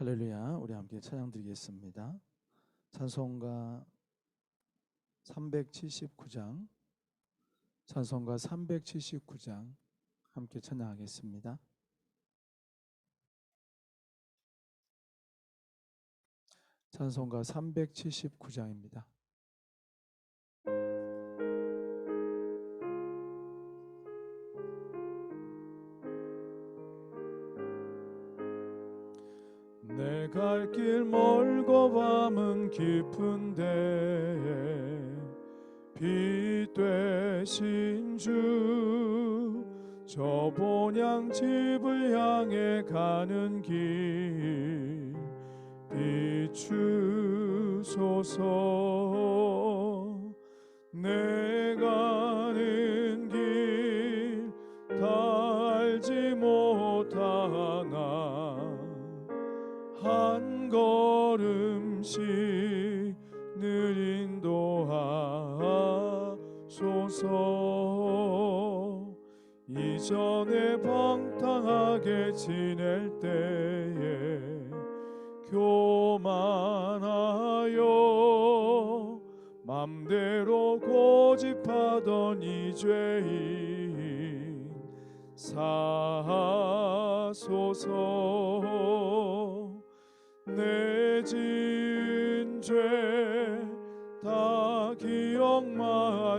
할렐루야. 우리 함께 찬양 드리겠습니다. 찬송가 379장 찬송가 379장 함께 찬양하겠습니다. 찬송가 379장입니다. 내 갈 길 멀고 밤은 깊은데 빛 되신 주, 저 본향 집을 향해 가는 길 비추소서. 내 가는 길 다 알지 못하나 한 걸음씩 늘 인도하소서. 이전에 방탕하게 지낼 때에 교만하여 맘대로 고집하던 이 죄인 사하소서. 내 지은 죄 다 기억 마시고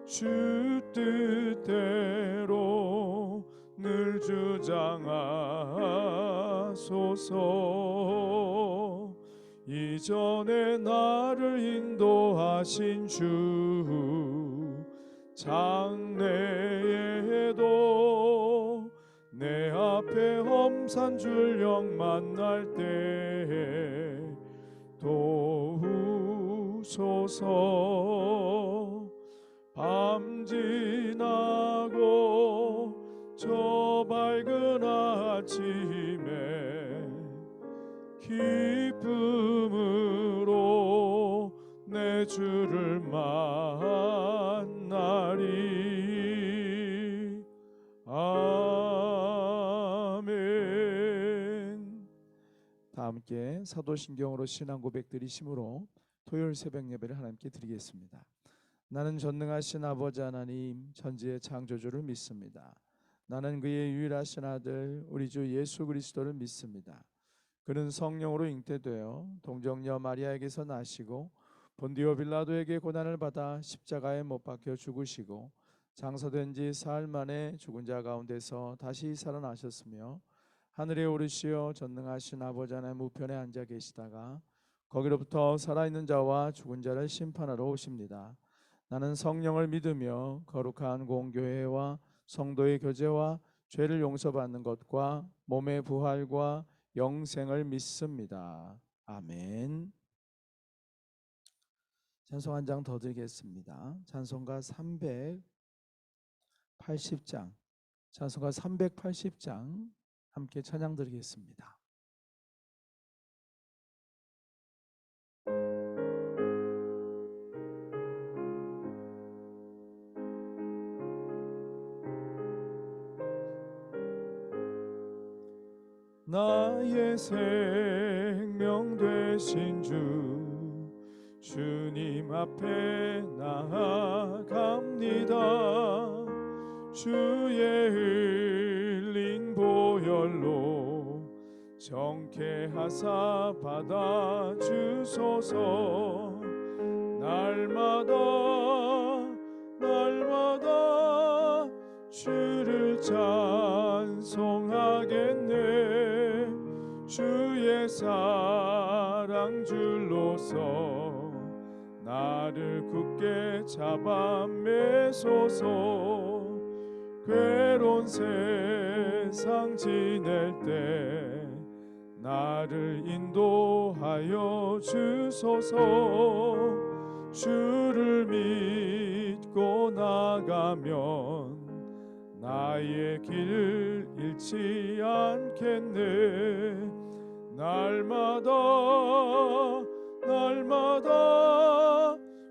주 뜻대로 늘 주장하소서. 이전에 나를 인도하신 주, 장래에도 내 앞에 험산 줄령 만날 때 도우소서. 밤 지나고 저 밝은 아침에 기쁨으로 내 주를 만나리. 아멘. 다 함께 사도신경으로 신앙 고백 드리심으로 토요일 새벽 예배를 하나님께 드리겠습니다. 나는 전능하신 아버지 하나님 천지의 창조주를 믿습니다. 나는 그의 유일하신 아들 우리 주 예수 그리스도를 믿습니다. 그는 성령으로 잉태되어 동정녀 마리아에게서 나시고 본디오 빌라도에게 고난을 받아 십자가에 못 박혀 죽으시고 장사된 지 사흘 만에 죽은 자 가운데서 다시 살아나셨으며 하늘에 오르시어 전능하신 아버지 하나님 우편에 앉아 계시다가 거기로부터 살아있는 자와 죽은 자를 심판하러 오십니다. 나는 성령을 믿으며 거룩한 공교회와 성도의 교제와 죄를 용서받는 것과 몸의 부활과 영생을 믿습니다. 아멘. 찬송 한 장 더 드리겠습니다. 찬송가 380장 찬송가 380장 함께 찬양 드리겠습니다. 나의 생명 되신 주, 주님 앞에 나아갑니다. 주의 흘린 보혈로 정케하사 받아주소서. 날마다 주를 찬송하겠네. 주의 사랑 줄로서 나를 굳게 잡아 매소서. 괴로운 세상 지낼 때 나를 인도하여 주소서. 주를 믿고 나가면 나의 길을 잃지 않겠네. 날마다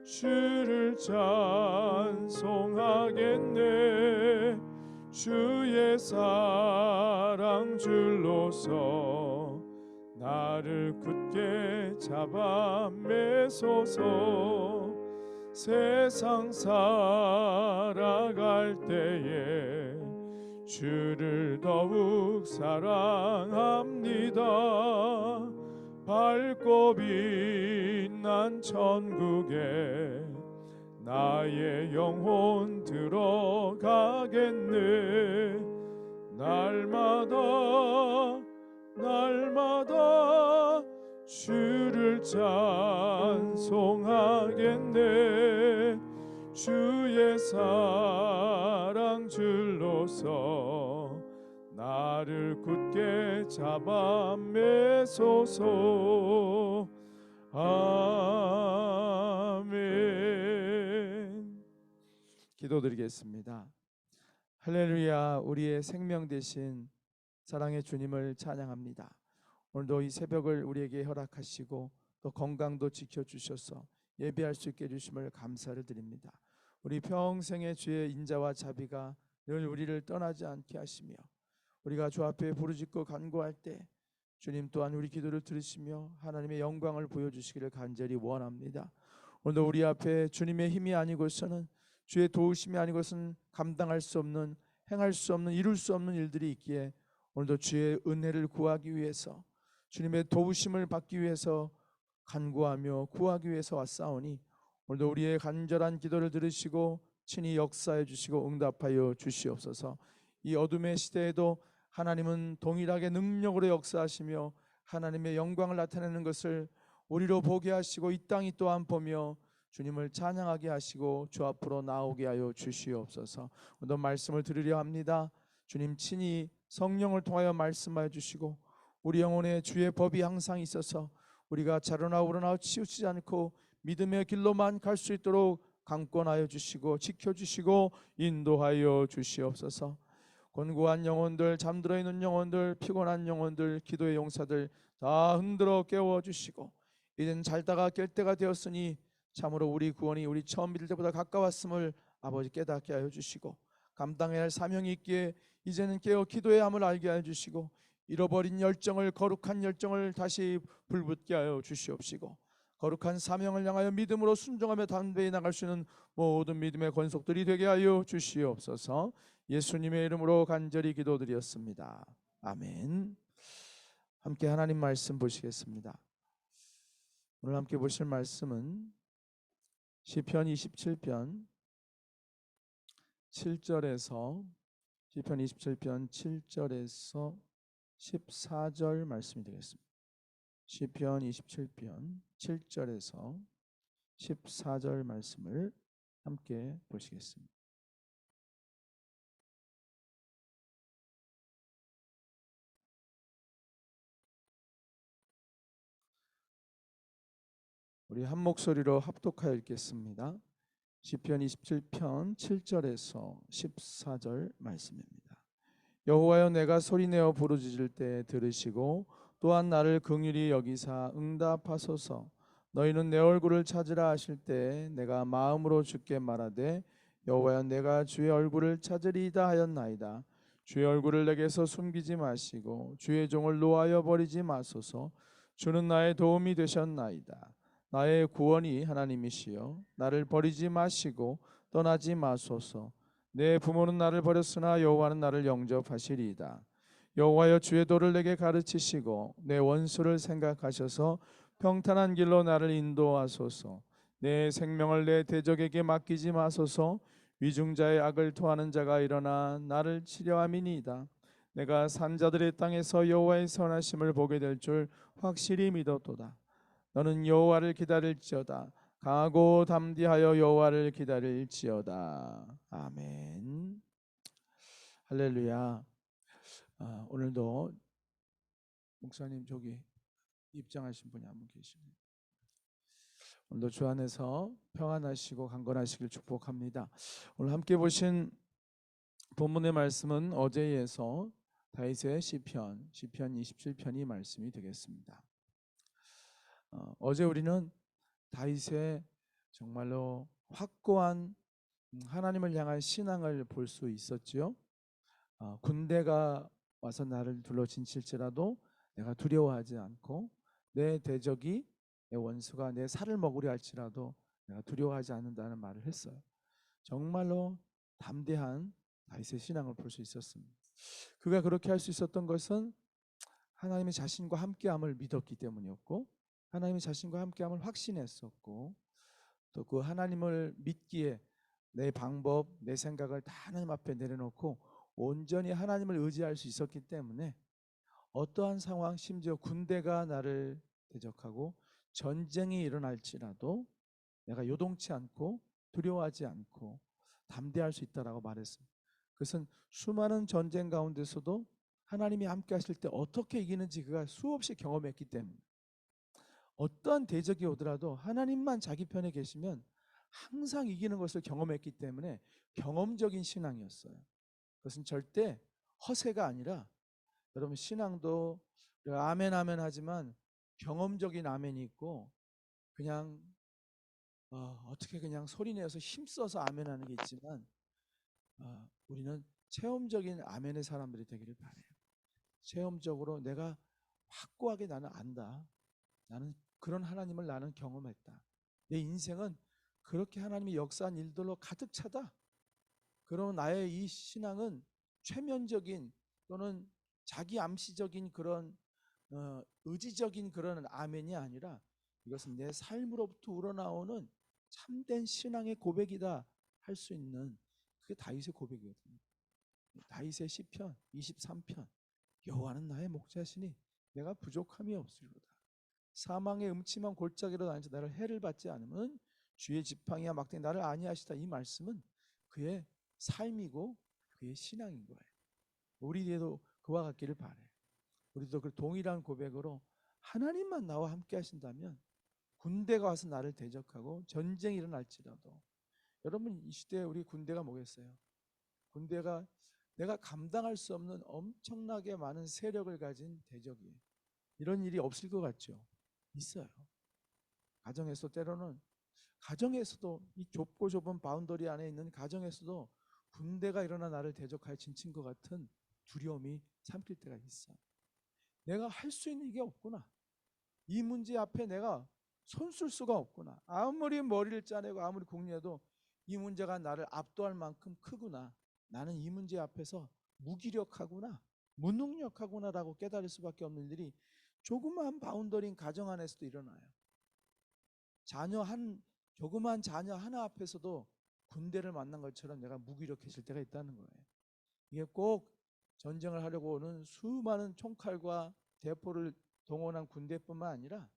주를 찬송하겠네. 주의 사랑 주로서 나를 굳게 잡아 매소서. 세상 살아갈 때에 주를 더욱 사랑합니다. 밝고 빛난 천국에 나의 영혼 들어가겠네. 날마다 날마다 주를 찬송하겠네. 주의 사랑 줄로서 나를 굳게 잡아 매소서. 아멘. 기도드리겠습니다. 할렐루야. 우리의 생명 되신 사랑의 주님을 찬양합니다. 오늘도 이 새벽을 우리에게 허락하시고 또 건강도 지켜주셔서 예배할 수 있게 해주심을 감사를 드립니다. 우리 평생의 주의 인자와 자비가 늘 우리를 떠나지 않게 하시며 우리가 주 앞에 부르짖고 간구할 때 주님 또한 우리 기도를 들으시며 하나님의 영광을 보여주시기를 간절히 원합니다. 오늘도 우리 앞에 주님의 힘이 아니고서는 주의 도우심이 아니고서는 감당할 수 없는, 행할 수 없는, 이룰 수 없는 일들이 있기에 오늘도 주의 은혜를 구하기 위해서, 주님의 도우심을 받기 위해서 간구하며 구하기 위해서 왔사오니 오늘도 우리의 간절한 기도를 들으시고 친히 역사해 주시고 응답하여 주시옵소서. 이 어둠의 시대에도 하나님은 동일하게 능력으로 역사하시며 하나님의 영광을 나타내는 것을 우리로 보게 하시고 이 땅이 또한 보며 주님을 찬양하게 하시고 주 앞으로 나오게 하여 주시옵소서. 오늘 말씀을 들으려 합니다. 주님 친히 성령을 통하여 말씀하여 주시고 우리 영혼에 주의 법이 항상 있어서 우리가 자로나 우러나 치우치지 않고 믿음의 길로만 갈 수 있도록 강권하여 주시고 지켜주시고 인도하여 주시옵소서. 곤고한 영혼들, 잠들어 있는 영혼들, 피곤한 영혼들, 기도의 용사들 다 흔들어 깨워주시고 이젠 잘다가 깰 때가 되었으니 참으로 우리 구원이 우리 처음 믿을 때보다 가까웠음을 아버지 깨닫게 하여 주시고 감당해야 할 사명이 있기에 이제는 깨어 기도해야 함을 알게 하여 주시고 잃어버린 열정을, 거룩한 열정을 다시 불붙게 하여 주시옵시고 거룩한 사명을 향하여 믿음으로 순종하며 담대히 나갈 수 있는 모든 믿음의 권속들이 되게 하여 주시옵소서. 예수님의 이름으로 간절히 기도드렸습니다. 아멘. 함께 하나님 말씀 보시겠습니다. 오늘 함께 보실 말씀은 시편 27편 7절에서 시편 27편 7절에서 14절 말씀이 되겠습니다. 시편 27편 7절에서 14절 말씀을 함께 보시겠습니다. 우리 한 목소리로 합독하여 읽겠습니다. 시편 27편 7절에서 14절 말씀입니다. 여호와여, 내가 소리내어 부르짖을 때 들으시고 또한 나를 긍휼히 여기사 응답하소서. 너희는 내 얼굴을 찾으라 하실 때 내가 마음으로 주께 말하되 여호와여, 내가 주의 얼굴을 찾으리이다 하였나이다. 주의 얼굴을 내게서 숨기지 마시고 주의 종을 노하여 버리지 마소서. 주는 나의 도움이 되셨나이다. 나의 구원이 하나님이시여, 나를 버리지 마시고 떠나지 마소서. 내 부모는 나를 버렸으나 여호와는 나를 영접하시리이다. 여호와여, 주의 도를 내게 가르치시고 내 원수를 생각하셔서 평탄한 길로 나를 인도하소서. 내 생명을 내 대적에게 맡기지 마소서. 위중자의 악을 토하는 자가 일어나 나를 치려함이니이다. 내가 산자들의 땅에서 여호와의 선하심을 보게 될 줄 확실히 믿었도다. 너는 여호와를 기다릴지어다. 강하고 담대하여 여호와를 기다릴지어다. 아멘. 할렐루야. 오늘도 목사님 저기 입장하신 분이 한 분 계시네요. 오늘도 주 안에서 평안하시고 강건하시길 축복합니다. 오늘 함께 보신 본문의 말씀은 어제에 이어서 다윗의 시편 27편이 말씀이 되겠습니다. 어제 우리는 다윗의 정말로 확고한 하나님을 향한 신앙을 볼 수 있었지요. 군대가 와서 나를 둘러 진칠지라도 내가 두려워하지 않고 내 대적이 내 원수가 내 살을 먹으려 할지라도 내가 두려워하지 않는다는 말을 했어요. 정말로 담대한 다윗의 신앙을 볼 수 있었습니다. 그가 그렇게 할 수 있었던 것은 하나님의 자신과 함께함을 믿었기 때문이었고 하나님의 자신과 함께함을 확신했었고 또 그 하나님을 믿기에 내 방법, 내 생각을 다 하나님 앞에 내려놓고 온전히 하나님을 의지할 수 있었기 때문에 어떠한 상황, 심지어 군대가 나를 대적하고 전쟁이 일어날지라도 내가 요동치 않고 두려워하지 않고 담대할 수 있다라고 말했습니다. 그것은 수많은 전쟁 가운데서도 하나님이 함께 하실 때 어떻게 이기는지 그가 수없이 경험했기 때문에 어떠한 대적이 오더라도 하나님만 자기 편에 계시면 항상 이기는 것을 경험했기 때문에 경험적인 신앙이었어요. 그것은 절대 허세가 아니라 여러분 신앙도 아멘 아멘 하지만 경험적인 아멘이 있고 그냥 어떻게 그냥 소리내서 힘써서 아멘하는 게 있지만 우리는 체험적인 아멘의 사람들이 되기를 바라요. 체험적으로 내가 확고하게 나는 안다. 나는 그런 하나님을 나는 경험했다. 내 인생은 그렇게 하나님이 역사한 일들로 가득 차다. 그런 나의 이 신앙은 최면적인 또는 자기 암시적인 그런 의지적인 그런 아멘이 아니라 이것은 내 삶으로부터 우러나오는 참된 신앙의 고백이다 할 수 있는 그게 다윗의 고백이거든요. 다윗의 시편 23편 여호와는 나의 목자시니 내가 부족함이 없으리로다. 사망의 음침한 골짜기로 다니면서 나를 해를 받지 않으면 주의 지팡이와 막대기 나를 안위하시다. 이 말씀은 그의 삶이고 그의 신앙인 거예요. 우리에도 그와 같기를 바라요. 우리도 그 동일한 고백으로 하나님만 나와 함께 하신다면 군대가 와서 나를 대적하고 전쟁이 일어날지라도 여러분 이 시대에 우리 군대가 뭐겠어요? 군대가 내가 감당할 수 없는 엄청나게 많은 세력을 가진 대적이에요. 이런 일이 없을 것 같죠? 있어요. 가정에서 때로는 가정에서도 이 좁고 좁은 바운더리 안에 있는 가정에서도 군대가 일어나 나를 대적할 진친 것 같은 두려움이 삼킬 때가 있어. 내가 할 수 있는 게 없구나. 이 문제 앞에 내가 손쓸 수가 없구나. 아무리 머리를 짜내고 아무리 궁리해도 이 문제가 나를 압도할 만큼 크구나. 나는 이 문제 앞에서 무기력하구나. 무능력하구나라고 깨달을 수밖에 없는 일들이 조그마한 바운더리인 가정 안에서도 일어나요. 조그마한 자녀 하나 앞에서도 군대를 만난 것처럼 내가 무기력해질 때가 있다는 거예요. 이게 꼭 전쟁을 하려고 오는 수많은 총칼과 대포를 동원한 군대뿐만 아니라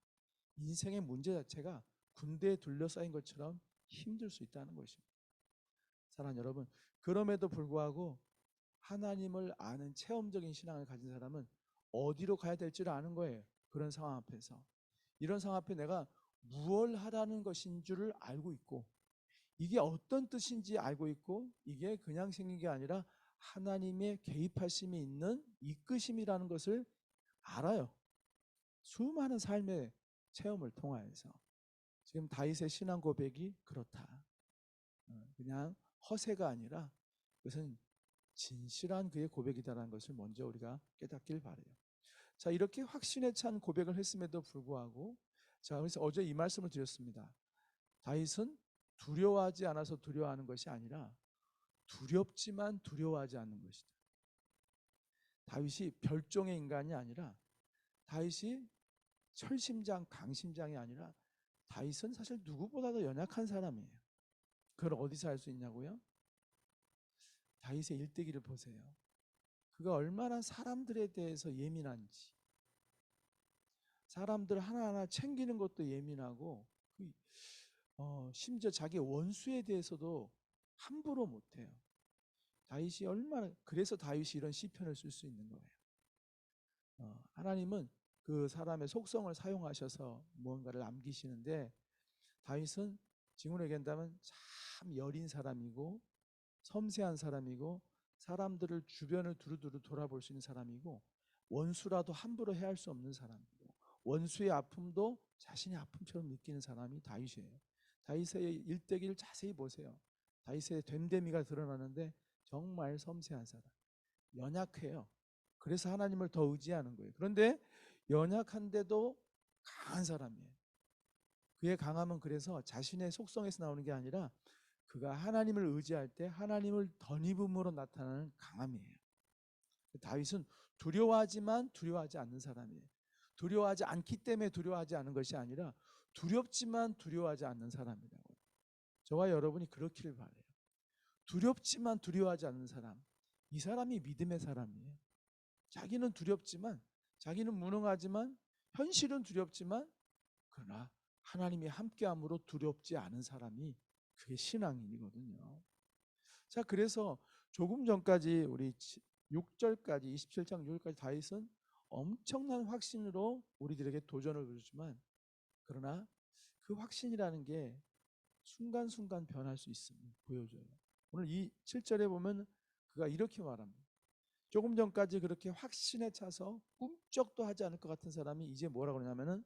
인생의 문제 자체가 군대에 둘러싸인 것처럼 힘들 수 있다는 것입니다. 사랑하는 여러분, 그럼에도 불구하고 하나님을 아는 체험적인 신앙을 가진 사람은 어디로 가야 될지를 아는 거예요. 그런 상황 앞에서. 이런 상황 앞에 내가 무엇을 하라는 것인 줄을 알고 있고 이게 어떤 뜻인지 알고 있고 이게 그냥 생긴 게 아니라 하나님의 개입하심이 있는 이끄심이라는 것을 알아요. 수많은 삶의 체험을 통하여서 지금 다윗의 신앙 고백이 그렇다. 그냥 허세가 아니라 그것은 진실한 그의 고백이다라는 것을 먼저 우리가 깨닫길 바라요. 자, 이렇게 확신에 찬 고백을 했음에도 불구하고 자, 그래서 어제 이 말씀을 드렸습니다. 다윗은 두려워하지 않아서 두려워하는 것이 아니라 두렵지만 두려워하지 않는 것이다. 다윗이 별종의 인간이 아니라 다윗이 철심장, 강심장이 아니라 다윗은 사실 누구보다도 연약한 사람이에요. 그걸 어디서 알 수 있냐고요? 다윗의 일대기를 보세요. 그가 얼마나 사람들에 대해서 예민한지 사람들 하나하나 챙기는 것도 예민하고 심지어 자기 원수에 대해서도 함부로 못해요. 다윗이 얼마나 그래서 다윗이 이런 시편을 쓸 수 있는 거예요. 하나님은 그 사람의 속성을 사용하셔서 무언가를 남기시는데 다윗은 지금으로 얘기한다면 참 여린 사람이고 섬세한 사람이고 사람들을 주변을 두루두루 돌아볼 수 있는 사람이고 원수라도 함부로 해할 수 없는 사람이고 원수의 아픔도 자신의 아픔처럼 느끼는 사람이 다윗이에요. 다윗의 일대기를 자세히 보세요. 다윗의 됨됨이가 드러나는데 정말 섬세한 사람, 연약해요. 그래서 하나님을 더 의지하는 거예요. 그런데 연약한데도 강한 사람이에요. 그의 강함은 그래서 자신의 속성에서 나오는 게 아니라 그가 하나님을 의지할 때 하나님을 덧입음으로 나타나는 강함이에요. 다윗은 두려워하지만 두려워하지 않는 사람이에요. 두려워하지 않기 때문에 두려워하지 않는 것이 아니라 두렵지만 두려워하지 않는 사람이라고. 저와 여러분이 그렇기를 바라요. 두렵지만 두려워하지 않는 사람, 이 사람이 믿음의 사람이에요. 자기는 두렵지만, 자기는 무능하지만, 현실은 두렵지만, 그러나 하나님이 함께함으로 두렵지 않은 사람이 그게 신앙인이거든요. 자, 그래서 조금 전까지 우리 6절까지 27장 6절까지 다윗은 엄청난 확신으로 우리들에게 도전을 주지만, 그러나 그 확신이라는 게 순간순간 변할 수 있음을 보여줘요. 오늘 이 7절에 보면 그가 이렇게 말합니다. 조금 전까지 그렇게 확신에 차서 꿈쩍도 하지 않을 것 같은 사람이 이제 뭐라고 그러냐면은,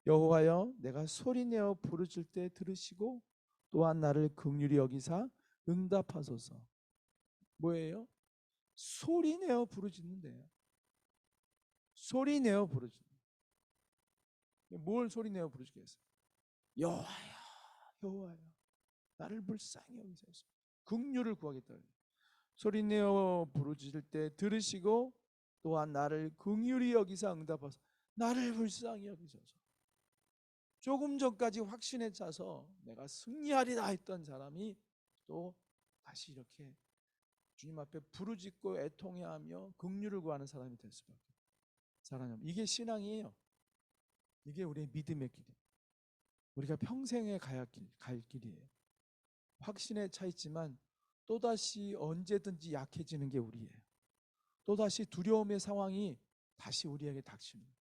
여호와여, 내가 소리내어 부르짖을 때 들으시고 또한 나를 긍휼히 여기사 응답하소서. 뭐예요? 소리내어 부르짖는데요. 소리내어 부르짖는. 뭘 소리내어 부르짖겠어요? 여호와여, 여호와여, 나를 불쌍히 여기소서. 긍휼을 구하겠다. 소리내어 부르짖을 때 들으시고 또한 나를 긍휼히 여기사 응답하소서. 나를 불쌍히 여기소서. 조금 전까지 확신에 차서 내가 승리하리라 했던 사람이 또 다시 이렇게 주님 앞에 부르짖고 애통해하며 긍휼을 구하는 사람이 될 수밖에 없어요. 사랑하는, 이게 신앙이에요. 이게 우리의 믿음의 길이에요. 우리가 평생에 갈 길이에요. 확신에 차 있지만 또다시 언제든지 약해지는 게 우리예요. 또다시 두려움의 상황이 다시 우리에게 닥치는 거예요.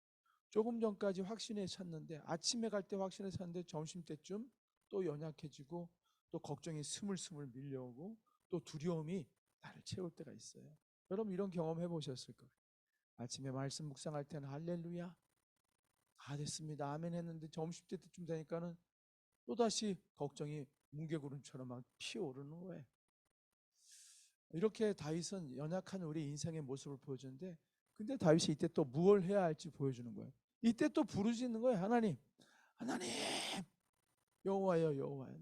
조금 전까지 확신에 찼는데, 아침에 갈 때 확신에 찼는데 점심때쯤 또 연약해지고 또 걱정이 스물스물 밀려오고 또 두려움이 나를 채울 때가 있어요. 여러분 이런 경험 해보셨을 거예요. 아침에 말씀 묵상할 때는 할렐루야 다 됐습니다 아멘 했는데 점심때쯤 되니까는 또다시 걱정이 뭉게구름처럼 막 피어오르는 거예요. 이렇게 다윗은 연약한 우리 인생의 모습을 보여주는데, 근데 다윗이 이때 또 무엇을 해야 할지 보여주는 거예요. 이때 또 부르짖는 거예요. 하나님, 하나님, 여호와여, 여호와여,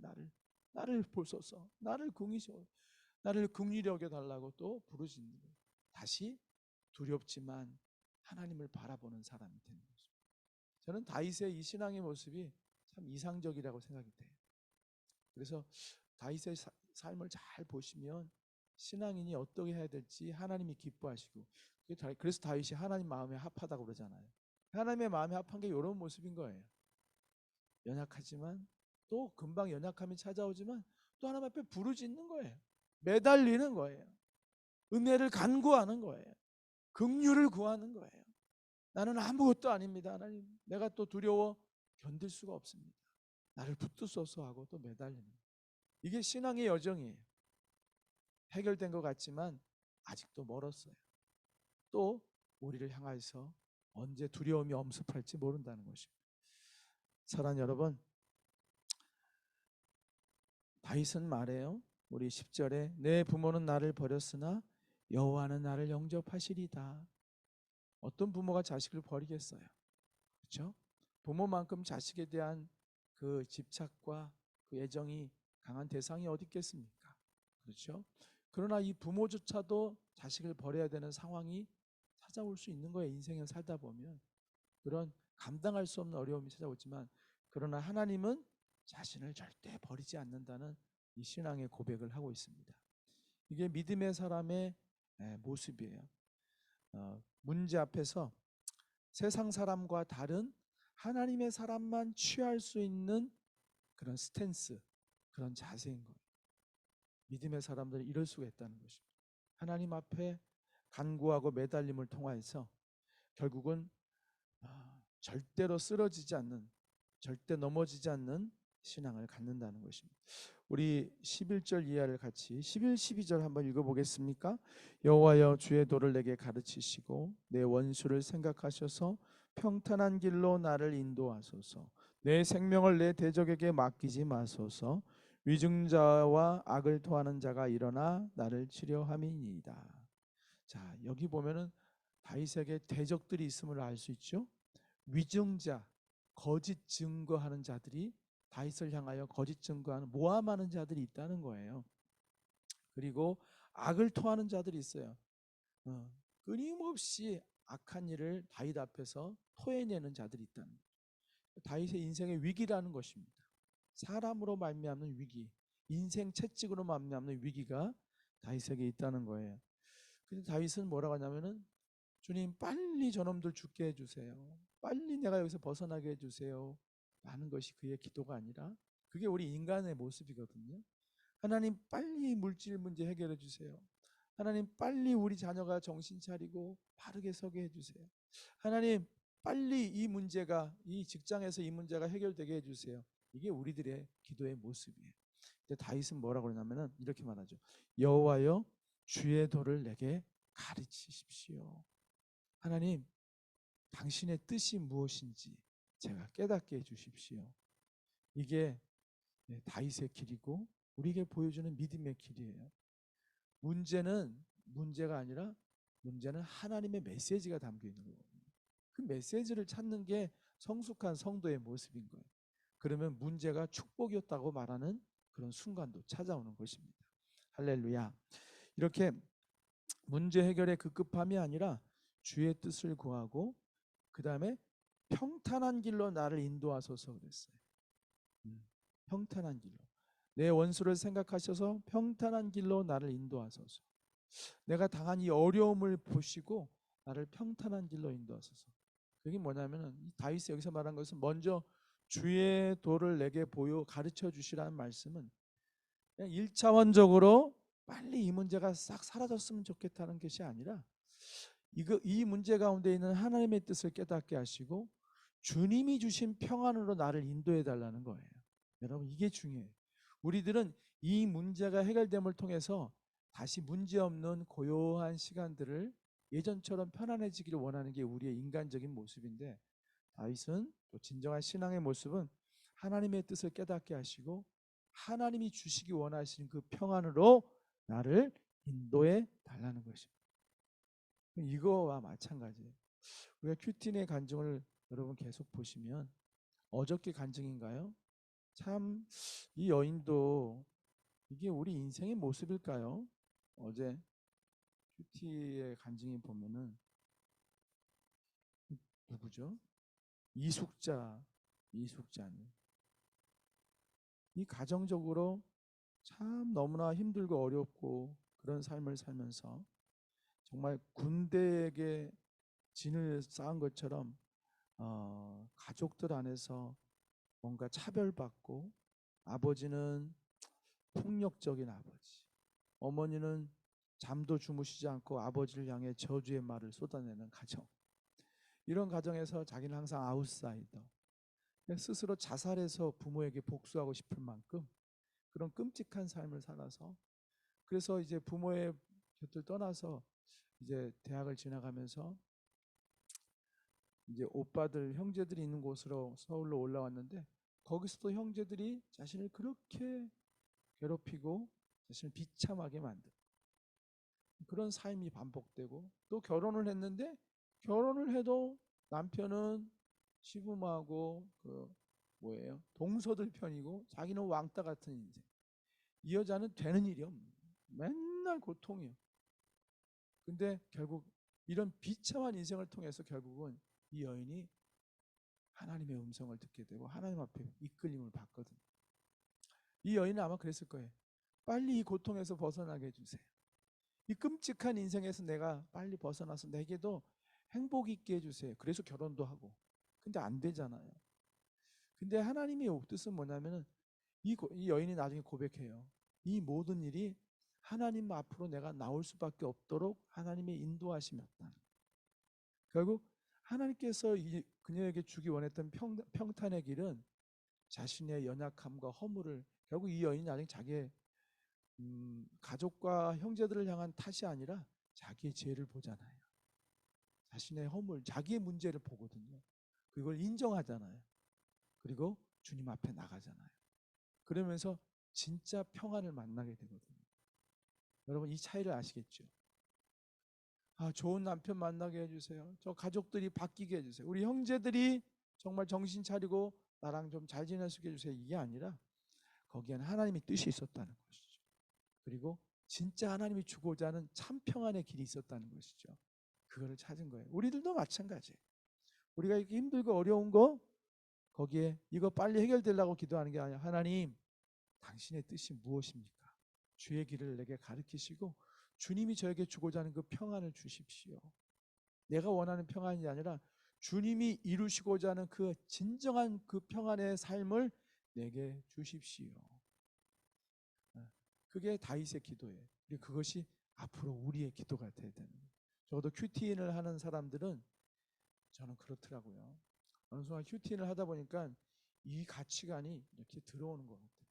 나를 보소서, 나를 긍휼히, 나를 긍휼히 여겨 달라고 또 부르짖는 거예요. 다시 두렵지만 하나님을 바라보는 사람이 되는 거죠. 저는 다윗의 이 신앙의 모습이 참 이상적이라고 생각이 돼요. 그래서 다윗의 삶을 잘 보시면 신앙인이 어떻게 해야 될지 하나님이 기뻐하시고, 그래서 다윗이 하나님 마음에 합하다고 그러잖아요. 하나님의 마음에 합한 게 이런 모습인 거예요. 연약하지만 또 금방 연약함이 찾아오지만 또 하나님 앞에 부르짖는 거예요. 매달리는 거예요. 은혜를 간구하는 거예요. 긍휼을 구하는 거예요. 나는 아무것도 아닙니다. 하나님, 내가 또 두려워 견딜 수가 없습니다. 나를 붙드소서 하고 또 매달리는 거예요. 이게 신앙의 여정이에요. 해결된 것 같지만 아직도 멀었어요. 또 우리를 향해서 언제 두려움이 엄습할지 모른다는 것입니다. 사랑하는 여러분, 다윗은 말해요. 우리 10절에 내 부모는 나를 버렸으나 여호와는 나를 영접하시리다. 어떤 부모가 자식을 버리겠어요? 그렇죠? 부모만큼 자식에 대한 그 집착과 그 애정이 강한 대상이 어디 있겠습니까? 그렇죠? 그러나 이 부모조차도 자식을 버려야 되는 상황이 찾아올 수 있는 거예요. 인생을 살다 보면 그런 감당할 수 없는 어려움이 찾아오지만, 그러나 하나님은 자신을 절대 버리지 않는다는 이 신앙의 고백을 하고 있습니다. 이게 믿음의 사람의 모습이에요. 문제 앞에서 세상 사람과 다른 하나님의 사람만 취할 수 있는 그런 스탠스, 그런 자세인 거예요. 믿음의 사람들은 이럴 수가 있다는 것입니다. 하나님 앞에 간구하고 매달림을 통해서 결국은 절대로 쓰러지지 않는, 절대 넘어지지 않는 신앙을 갖는다는 것입니다. 우리 11절 이하를 같이 11, 12절 한번 읽어보겠습니까? 여호와여, 주의 도를 내게 가르치시고 내 원수를 생각하셔서 평탄한 길로 나를 인도하소서. 내 생명을 내 대적에게 맡기지 마소서. 위증자와 악을 토하는 자가 일어나 나를 치려함이니이다. 자, 여기 보면은 다윗에게 대적들이 있음을 알 수 있죠. 위증자, 거짓 증거하는 자들이 다윗을 향하여 거짓 증거하는 모함하는 자들이 있다는 거예요. 그리고 악을 토하는 자들이 있어요. 끊임없이 악한 일을 다윗 앞에서 토해내는 자들이 있다는 거예요. 다윗의 인생의 위기라는 것입니다. 사람으로 말미암는 위기, 인생 채찍으로 말미암는 위기가 다윗에게 있다는 거예요. 근데 다윗은 뭐라고 하냐면은 주님 빨리 저놈들 죽게 해주세요. 빨리 내가 여기서 벗어나게 해주세요. 라는 것이 그의 기도가 아니라 그게 우리 인간의 모습이거든요. 하나님 빨리 물질 문제 해결해 주세요. 하나님 빨리 우리 자녀가 정신 차리고 바르게 서게 해주세요. 하나님 빨리 이 직장에서 이 문제가 해결되게 해주세요. 이게 우리들의 기도의 모습이에요. 근데 다윗은 뭐라고 그러냐면은 이렇게 말하죠. 여호와여 주의 도를 내게 가르치십시오. 하나님 당신의 뜻이 무엇인지 제가 깨닫게 해주십시오. 이게 다윗의 길이고 우리에게 보여주는 믿음의 길이에요. 문제가 아니라 문제는 하나님의 메시지가 담겨 있는 거거든요. 그 메시지를 찾는 게 성숙한 성도의 모습인 거예요. 그러면 문제가 축복이었다고 말하는 그런 순간도 찾아오는 것입니다. 할렐루야. 이렇게 문제 해결의 급급함이 아니라 주의 뜻을 구하고 그 다음에 평탄한 길로 나를 인도하소서 그랬어요. 평탄한 길로. 내 원수를 생각하셔서 평탄한 길로 나를 인도하소서. 내가 당한 이 어려움을 보시고 나를 평탄한 길로 인도하소서. 그게 뭐냐면은 다윗이 여기서 말한 것은 먼저 주의 도를 내게 보여 가르쳐 주시라는 말씀은 그냥 1차원적으로 빨리 이 문제가 싹 사라졌으면 좋겠다는 것이 아니라 이 문제 가운데 있는 하나님의 뜻을 깨닫게 하시고 주님이 주신 평안으로 나를 인도해 달라는 거예요. 여러분 이게 중요해요. 우리들은 이 문제가 해결됨을 통해서 다시 문제없는 고요한 시간들을 예전처럼 편안해지기를 원하는 게 우리의 인간적인 모습인데 다윗은 또 진정한 신앙의 모습은 하나님의 뜻을 깨닫게 하시고 하나님이 주시기 원하시는 그 평안으로 나를 인도해 달라는 것입니다. 이거와 마찬가지예요. 우리가 큐틴의 간증을 여러분 계속 보시면 어저께 간증인가요? 참 이 여인도 이게 우리 인생의 모습일까요? 어제 큐티의 간증이 보면은 누구죠? 이숙자님. 이 가정적으로 참 너무나 힘들고 어렵고 그런 삶을 살면서 정말 군대에게 진을 쌓은 것처럼 가족들 안에서 뭔가 차별받고 아버지는 폭력적인 아버지, 어머니는 잠도 주무시지 않고 아버지를 향해 저주의 말을 쏟아내는 가정. 이런 가정에서 자기는 항상 아웃사이더, 스스로 자살해서 부모에게 복수하고 싶을 만큼 그런 끔찍한 삶을 살아서 그래서 이제 부모의 곁을 떠나서 이제 대학을 지나가면서 이제 오빠들 형제들이 있는 곳으로 서울로 올라왔는데 거기서도 형제들이 자신을 그렇게 괴롭히고 자신을 비참하게 만든 그런 삶이 반복되고 또 결혼을 했는데 결혼을 해도 남편은 시부모하고 동서들 편이고 자기는 왕따 같은 인생. 이 여자는 되는 일이 없는 맨날 고통이요. 근데 결국 이런 비참한 인생을 통해서 결국은 이 여인이 하나님의 음성을 듣게 되고 하나님 앞에 이끌림을 받거든요. 이 여인은 아마 그랬을 거예요. 빨리 이 고통에서 벗어나게 해주세요. 이 끔찍한 인생에서 내가 빨리 벗어나서 내게도 행복 있게 해주세요. 그래서 결혼도 하고. 근데 안 되잖아요. 근데 하나님의 뜻은 뭐냐면은 이 여인이 나중에 고백해요. 이 모든 일이 하나님 앞으로 내가 나올 수밖에 없도록 하나님의 인도하심이었다. 결국 하나님께서 그녀에게 주기 원했던 평탄의 길은 자신의 연약함과 허물을 결국 이 여인이 나중에 자기의 가족과 형제들을 향한 탓이 아니라 자기의 죄를 보잖아요. 자신의 허물, 자기의 문제를 보거든요. 그걸 인정하잖아요. 그리고 주님 앞에 나가잖아요. 그러면서 진짜 평안을 만나게 되거든요. 여러분 이 차이를 아시겠죠? 좋은 남편 만나게 해주세요. 저 가족들이 바뀌게 해주세요. 우리 형제들이 정말 정신 차리고 나랑 좀 잘 지낼 수 있게 해주세요. 이게 아니라 거기에는 하나님의 뜻이 있었다는 것이죠. 그리고 진짜 하나님이 주고자 하는 참 평안의 길이 있었다는 것이죠. 그거를 찾은 거예요. 우리들도 마찬가지예요. 우리가 이렇게 힘들고 어려운 거 거기에 이거 빨리 해결되려고 기도하는 게 아니라 하나님 당신의 뜻이 무엇입니까? 주의 길을 내게 가르치시고 주님이 저에게 주고자 하는 그 평안을 주십시오. 내가 원하는 평안이 아니라 주님이 이루시고자 하는 그 진정한 그 평안의 삶을 내게 주십시오. 그게 다윗의 기도예요. 그리고 그것이 앞으로 우리의 기도가 돼야 되는 거예요. 적어도 큐티인을 하는 사람들은 저는 그렇더라고요. 어느 순간 큐티인을 하다 보니까 이 가치관이 이렇게 들어오는 것 같아요.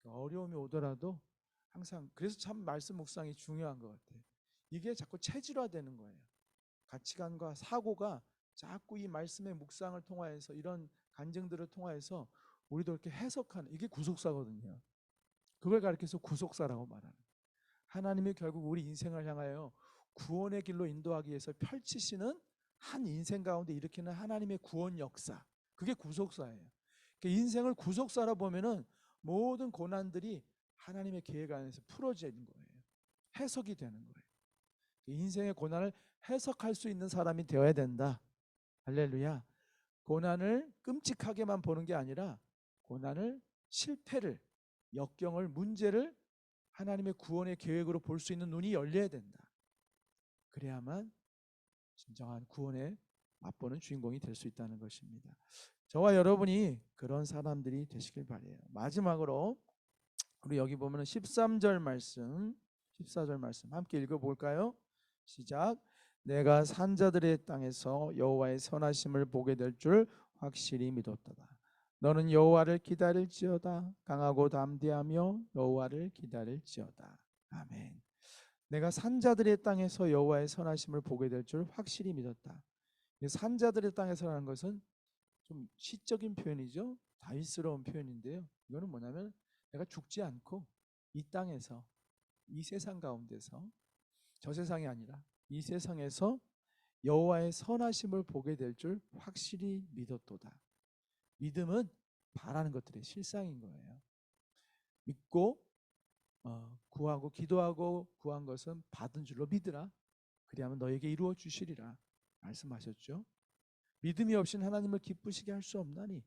그러니까 어려움이 오더라도 항상 그래서 참 말씀 묵상이 중요한 것 같아요. 이게 자꾸 체질화되는 거예요. 가치관과 사고가 자꾸 이 말씀의 묵상을 통하여서 이런 간증들을 통하여서 우리도 이렇게 해석하는 이게 구속사거든요. 그걸 가리켜서 구속사라고 말하는 하나님이 결국 우리 인생을 향하여 구원의 길로 인도하기 위해서 펼치시는 한 인생 가운데 일으키는 하나님의 구원 역사 그게 구속사예요. 인생을 구속사라 보면은 모든 고난들이 하나님의 계획 안에서 풀어지는 거예요. 해석이 되는 거예요. 인생의 고난을 해석할 수 있는 사람이 되어야 된다. 할렐루야. 고난을 끔찍하게만 보는 게 아니라 고난을 실패를 역경을 문제를 하나님의 구원의 계획으로 볼 수 있는 눈이 열려야 된다. 그래야만 진정한 구원의 맛보는 주인공이 될 수 있다는 것입니다. 저와 여러분이 그런 사람들이 되시길 바라요. 마지막으로 우리 여기 보면 13절 말씀 14절 말씀 함께 읽어볼까요? 시작. 내가 산자들의 땅에서 여호와의 선하심을 보게 될 줄 확실히 믿었도다. 너는 여호와를 기다릴지어다. 강하고 담대하며 여호와를 기다릴지어다. 아멘. 내가 산자들의 땅에서 여호와의 선하심을 보게 될 줄 확실히 믿었다. 산자들의 땅에서라는 것은 좀 시적인 표현이죠. 다윗스러운 표현인데요. 이거는 뭐냐면 내가 죽지 않고 이 땅에서 이 세상 가운데서 저 세상이 아니라 이 세상에서 여호와의 선하심을 보게 될 줄 확실히 믿었도다. 믿음은 바라는 것들의 실상인 거예요. 믿고 구하고 기도하고 구한 것은 받은 줄로 믿으라. 그리하면 너에게 이루어 주시리라 말씀하셨죠. 믿음이 없이는 하나님을 기쁘시게 할 수 없나니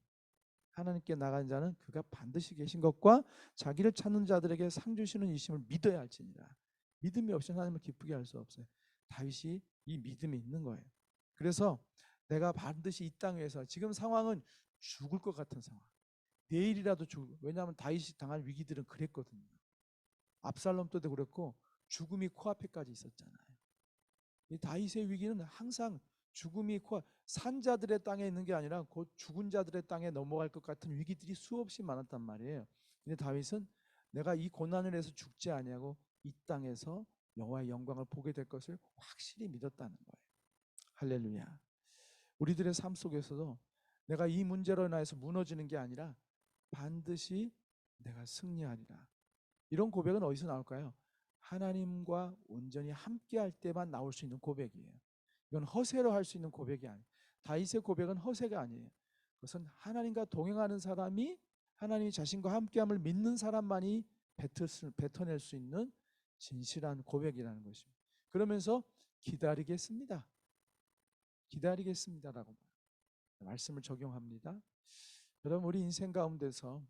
하나님께 나간 자는 그가 반드시 계신 것과 자기를 찾는 자들에게 상 주시는 이심을 믿어야 할지니라. 믿음이 없이는 하나님을 기쁘게 할 수 없어요. 다윗이 이 믿음이 있는 거예요. 그래서 내가 반드시 이 땅 위에서 지금 상황은 죽을 것 같은 상황. 내일이라도 죽을. 왜냐하면 다윗이 당할 위기들은 그랬거든요. 압살롬 때도 그랬고 죽음이 코앞에까지 있었잖아요. 이 다윗의 위기는 항상 죽음이 산자들의 땅에 있는 게 아니라 곧 죽은 자들의 땅에 넘어갈 것 같은 위기들이 수없이 많았단 말이에요. 근데 다윗은 내가 이 고난을 해서 죽지 아니하고 이 땅에서 여호와의 영광을 보게 될 것을 확실히 믿었다는 거예요. 할렐루야. 우리들의 삶 속에서도 내가 이 문제로 인해서 무너지는 게 아니라 반드시 내가 승리하리라. 이런 고백은 어디서 나올까요? 하나님과 온전히 함께할 때만 나올 수 있는 고백이에요. 이건 허세로 할 수 있는 고백이 아니에요. 다윗의 고백은 허세가 아니에요. 그것은 하나님과 동행하는 사람이 하나님이 자신과 함께함을 믿는 사람만이 뱉어낼 수 있는 진실한 고백이라는 것입니다. 그러면서 기다리겠습니다. 기다리겠습니다라고 말씀을 적용합니다. 여러분 우리 인생 가운데서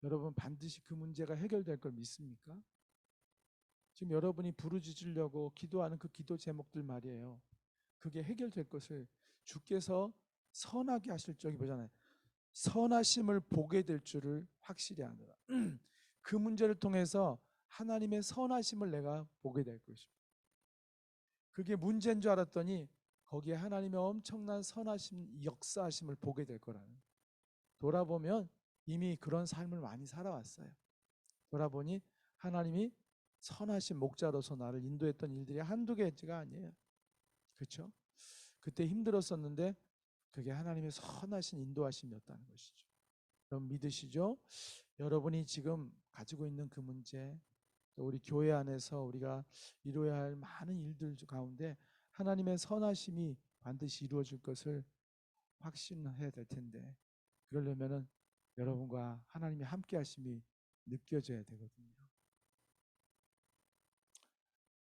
여러분 반드시 그 문제가 해결될 걸 믿습니까? 지금 여러분이 부르짖으려고 기도하는 그 기도 제목들 말이에요. 그게 해결될 것을 주께서 선하게 하실 적이 보잖아요. 선하심을 보게 될 줄을 확실히 아노라. 그 문제를 통해서 하나님의 선하심을 내가 보게 될 것입니다. 그게 문제인 줄 알았더니 거기에 하나님의 엄청난 선하심, 역사하심을 보게 될 거라는. 돌아보면 이미 그런 삶을 많이 살아왔어요. 돌아보니 하나님이 선하신 목자로서 나를 인도했던 일들이 한두 개가 아니에요. 그렇죠? 그때 힘들었었는데 그게 하나님의 선하신 인도하심이었다는 것이죠. 여러분 믿으시죠? 여러분이 지금 가지고 있는 그 문제, 또 우리 교회 안에서 우리가 이루어야 할 많은 일들 가운데 하나님의 선하심이 반드시 이루어질 것을 확신해야 될 텐데, 그러려면은 여러분과 하나님의 함께 하심이 느껴져야 되거든요.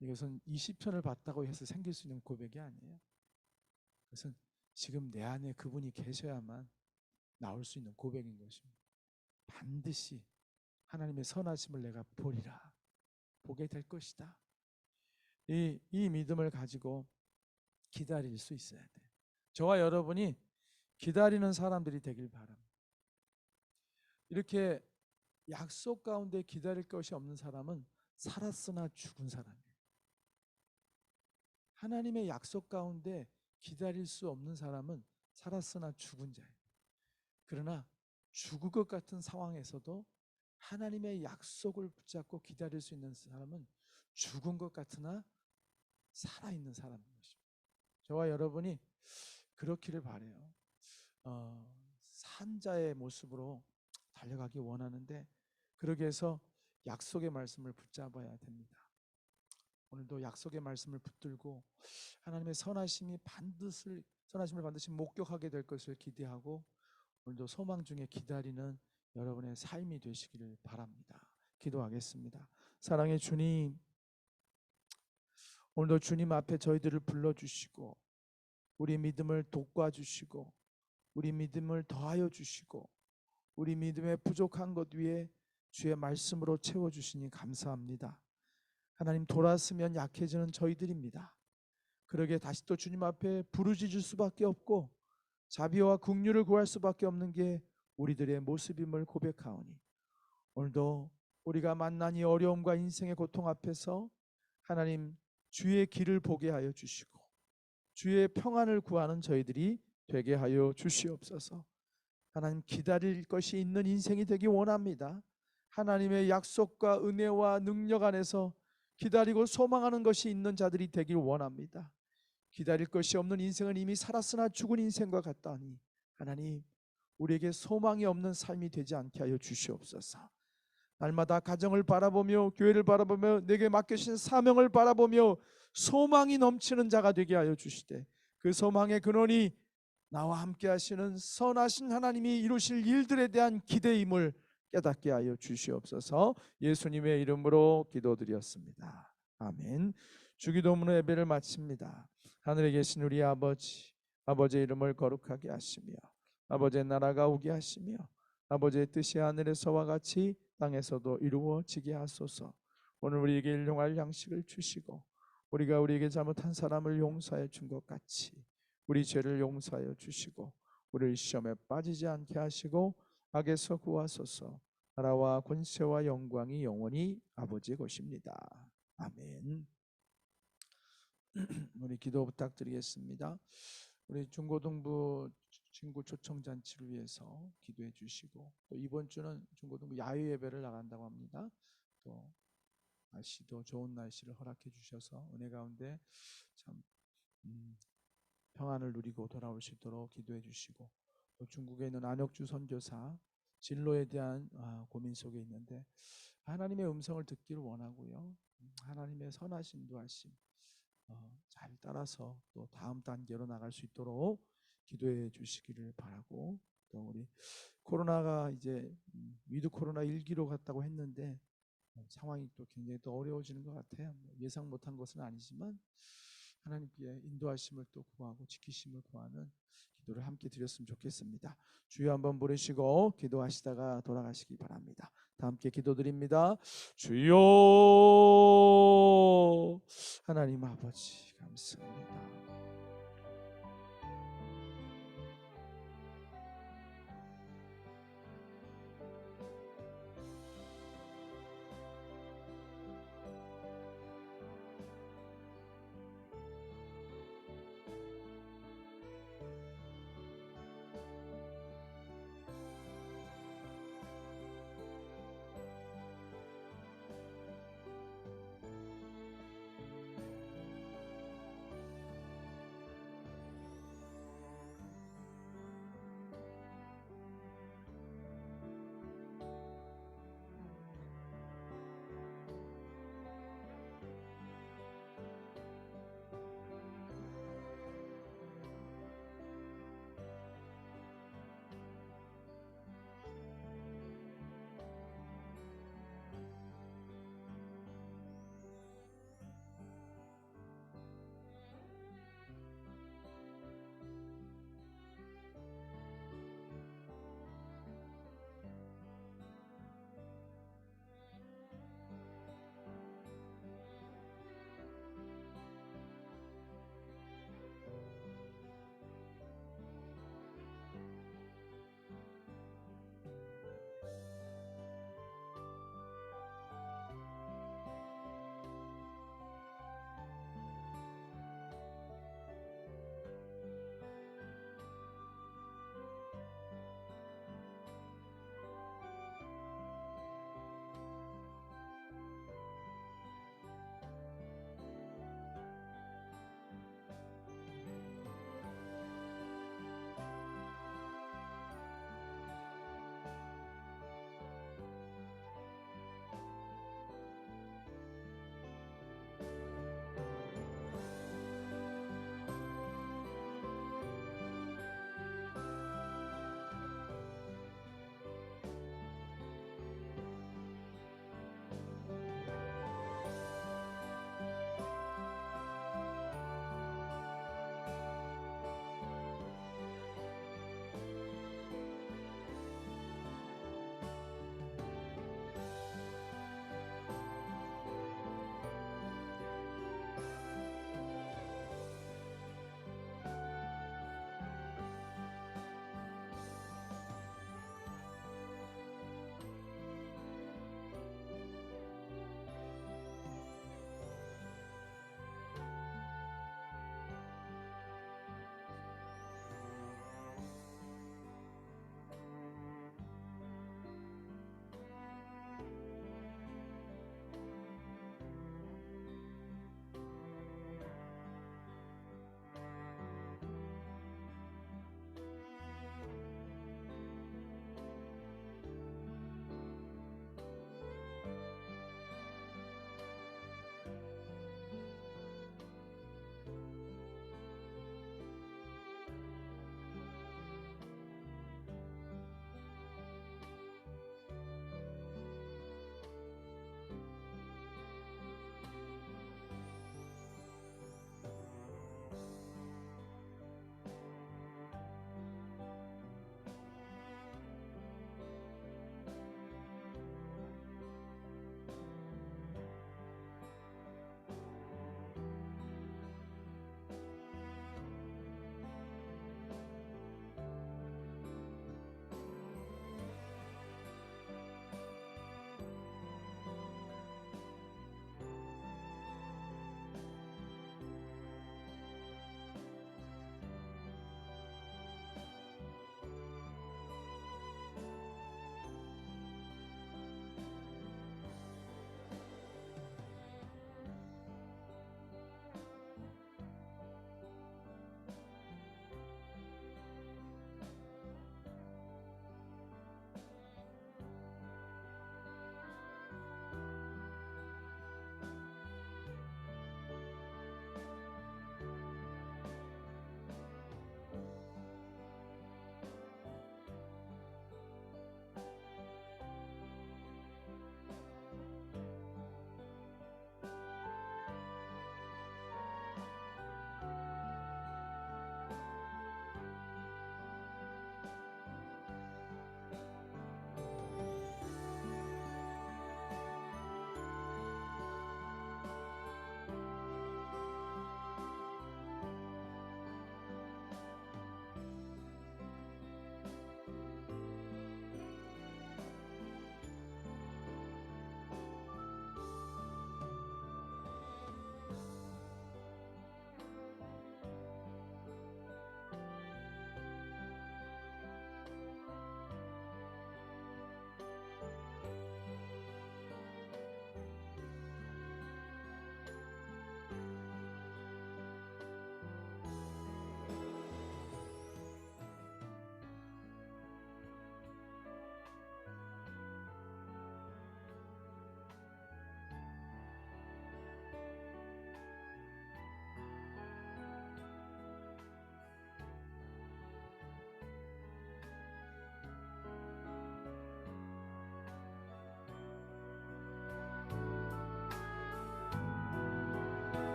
이것은 20편을 봤다고 해서 생길 수 있는 고백이 아니에요. 그것은 지금 내 안에 그분이 계셔야만 나올 수 있는 고백인 것입니다. 반드시 하나님의 선하심을 내가 보리라, 보게 될 것이다. 이 믿음을 가지고 기다릴 수 있어야 돼. 저와 여러분이 기다리는 사람들이 되길 바랍니다. 이렇게 약속 가운데 기다릴 것이 없는 사람은 살았으나 죽은 사람이에요. 하나님의 약속 가운데 기다릴 수 없는 사람은 살았으나 죽은 자예요. 그러나 죽을 것 같은 상황에서도 하나님의 약속을 붙잡고 기다릴 수 있는 사람은 죽은 것 같으나 살아있는 사람인 것입니다. 저와 여러분이 그렇기를 바라요. 산자의 모습으로 달려가기 원하는데, 그러기 위해서 약속의 말씀을 붙잡아야 됩니다. 오늘도 약속의 말씀을 붙들고 하나님의 선하심을 반드시 목격하게 될 것을 기대하고, 오늘도 소망 중에 기다리는 여러분의 삶이 되시기를 바랍니다. 기도하겠습니다. 사랑의 주님, 오늘도 주님 앞에 저희들을 불러주시고 우리 믿음을 돋궈주시고 우리 믿음을 더하여 주시고 우리 믿음의 부족한 것 위에 주의 말씀으로 채워주시니 감사합니다. 하나님, 돌았으면 약해지는 저희들입니다. 그러게 다시 또 주님 앞에 부르짖을 수밖에 없고 자비와 긍휼을 구할 수밖에 없는 게 우리들의 모습임을 고백하오니, 오늘도 우리가 만난 이 어려움과 인생의 고통 앞에서 하나님 주의 길을 보게 하여 주시고 주의 평안을 구하는 저희들이 되게 하여 주시옵소서. 하나님, 기다릴 것이 있는 인생이 되기 원합니다. 하나님의 약속과 은혜와 능력 안에서 기다리고 소망하는 것이 있는 자들이 되길 원합니다. 기다릴 것이 없는 인생은 이미 살았으나 죽은 인생과 같다니, 하나님, 우리에게 소망이 없는 삶이 되지 않게 하여 주시옵소서. 날마다 가정을 바라보며 교회를 바라보며 내게 맡겨주신 사명을 바라보며 소망이 넘치는 자가 되게 하여 주시되, 그 소망의 근원이 나와 함께 하시는 선하신 하나님이 이루실 일들에 대한 기대임을 깨닫게 하여 주시옵소서. 예수님의 이름으로 기도드렸습니다. 아멘. 주기도문의 예배를 마칩니다. 하늘에 계신 우리 아버지, 아버지의 이름을 거룩하게 하시며 아버지의 나라가 오게 하시며 아버지의 뜻이 하늘에서와 같이 땅에서도 이루어지게 하소서. 오늘 우리에게 일용할 양식을 주시고 우리가 우리에게 잘못한 사람을 용서해 준 것 같이 우리 죄를 용서하여 주시고 우리를 시험에 빠지지 않게 하시고 악에서 구하소서. 나라와 권세와 영광이 영원히 아버지의 것입니다. 아멘. 우리 기도 부탁드리겠습니다. 우리 중고등부 친구 초청잔치를 위해서 기도해 주시고, 또 이번 주는 중고등부 야외 예배를 나간다고 합니다. 또 날씨도 좋은 날씨를 허락해 주셔서 은혜 가운데 참 평안을 누리고 돌아올 수 있도록 기도해 주시고, 또 중국에 있는 안혁주 선교사 진로에 대한 고민 속에 있는데 하나님의 음성을 듣기를 원하고요. 하나님의 선하신 인도하심 잘 따라서 또 다음 단계로 나갈 수 있도록 기도해 주시기를 바라고, 또 우리 코로나가 이제 위드 코로나 1기로 갔다고 했는데 상황이 또 굉장히 또 어려워지는 것 같아요. 예상 못한 것은 아니지만 하나님께 인도하심을 또 구하고 지키심을 구하는 기도를 함께 드렸으면 좋겠습니다. 주여 한번 부르시고 기도하시다가 돌아가시기 바랍니다. 다 함께 기도드립니다. 주여, 하나님 아버지 감사합니다.